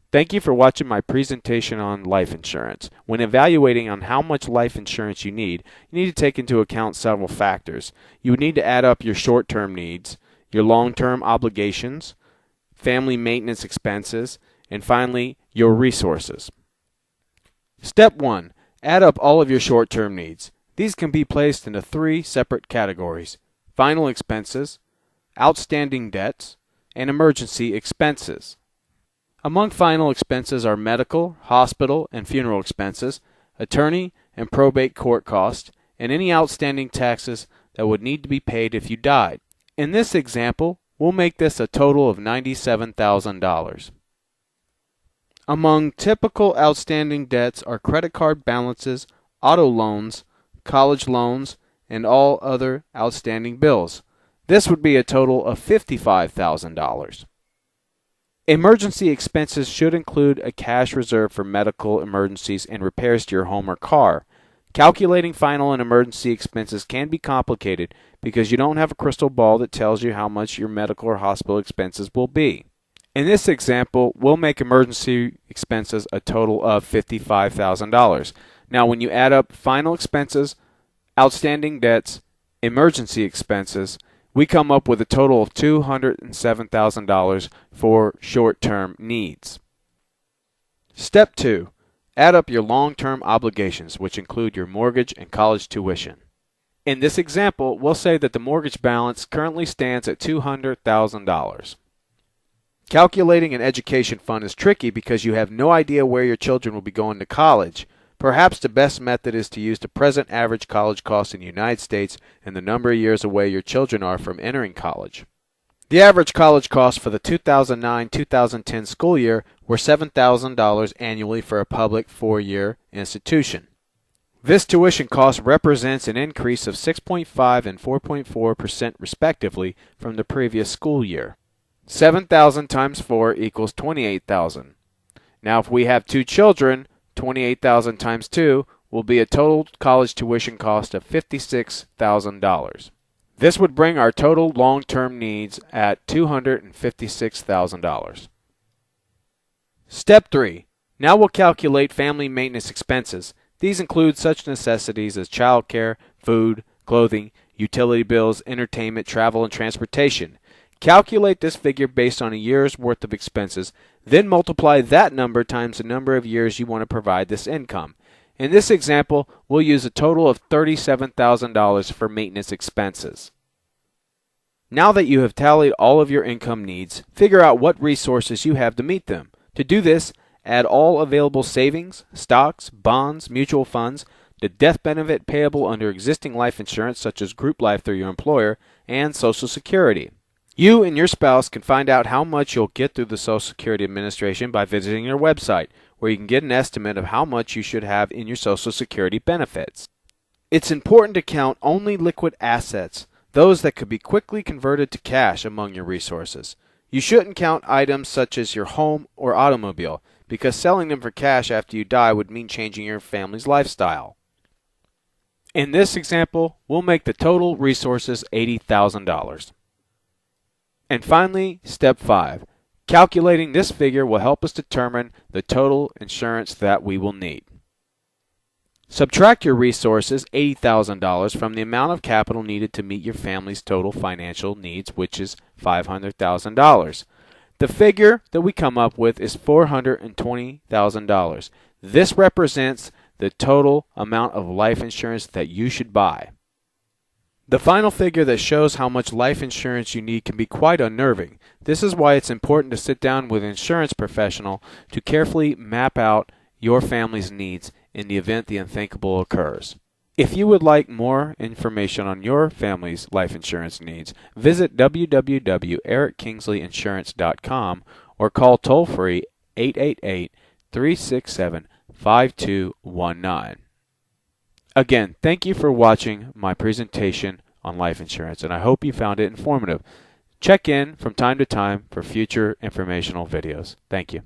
Thank you for watching my presentation on life insurance. When evaluating on how much life insurance you need to take into account several factors. You would need to add up your short-term needs, your long-term obligations, family maintenance expenses, and finally, your resources. Step 1. Add up all of your short-term needs. These can be placed into 3 separate categories: final expenses, outstanding debts, and emergency expenses. Among final expenses are medical, hospital, and funeral expenses, attorney and probate court costs, and any outstanding taxes that would need to be paid if you died. In this example, we'll make this a total of $97,000. Among typical outstanding debts are credit card balances, auto loans, college loans, and all other outstanding bills. This would be a total of $55,000. Emergency expenses should include a cash reserve for medical emergencies and repairs to your home or car. Calculating final and emergency expenses can be complicated because you don't have a crystal ball that tells you how much your medical or hospital expenses will be. In this example, we'll make emergency expenses a total of $55,000. Now, when you add up final expenses, outstanding debts, emergency expenses, we come up with a total of $207,000 for short-term needs. Step 2. Add up your long-term obligations, which include your mortgage and college tuition. In this example, we'll say that the mortgage balance currently stands at $200,000. Calculating an education fund is tricky because you have no idea where your children will be going to college. Perhaps the best method is to use the present average college cost in the United States and the number of years away your children are from entering college. The average college costs for the 2009-2010 school year were $7,000 annually for a public 4-year institution. This tuition cost represents an increase of 6.5 and 4.4% respectively from the previous school year. 7,000 times 4 equals 28,000. Now if we have 2 children, 28,000 times 2 will be a total college tuition cost of $56,000. This would bring our total long-term needs at $256,000. Step 3. Now we'll calculate family maintenance expenses. These include such necessities as childcare, food, clothing, utility bills, entertainment, travel, and transportation. Calculate this figure based on a year's worth of expenses, then multiply that number times the number of years you want to provide this income. In this example, we'll use a total of $37,000 for maintenance expenses. Now that you have tallied all of your income needs, figure out what resources you have to meet them. To do this, add all available savings, stocks, bonds, mutual funds, the death benefit payable under existing life insurance such as group life through your employer, and Social Security. You and your spouse can find out how much you'll get through the Social Security Administration by visiting their website, where you can get an estimate of how much you should have in your Social Security benefits. It's important to count only liquid assets, those that could be quickly converted to cash among your resources. You shouldn't count items such as your home or automobile, because selling them for cash after you die would mean changing your family's lifestyle. In this example, we'll make the total resources $80,000. And finally, step 5. Calculating this figure will help us determine the total insurance that we will need. Subtract your resources, $80,000, from the amount of capital needed to meet your family's total financial needs, which is $500,000. The figure that we come up with is $420,000. This represents the total amount of life insurance that you should buy. The final figure that shows how much life insurance you need can be quite unnerving. This is why it's important to sit down with an insurance professional to carefully map out your family's needs in the event the unthinkable occurs. If you would like more information on your family's life insurance needs, visit www.erickingsleyiinsurance.com or call toll-free 888-367-5219. Again, thank you for watching my presentation on life insurance, and I hope you found it informative. Check in from time to time for future informational videos. Thank you.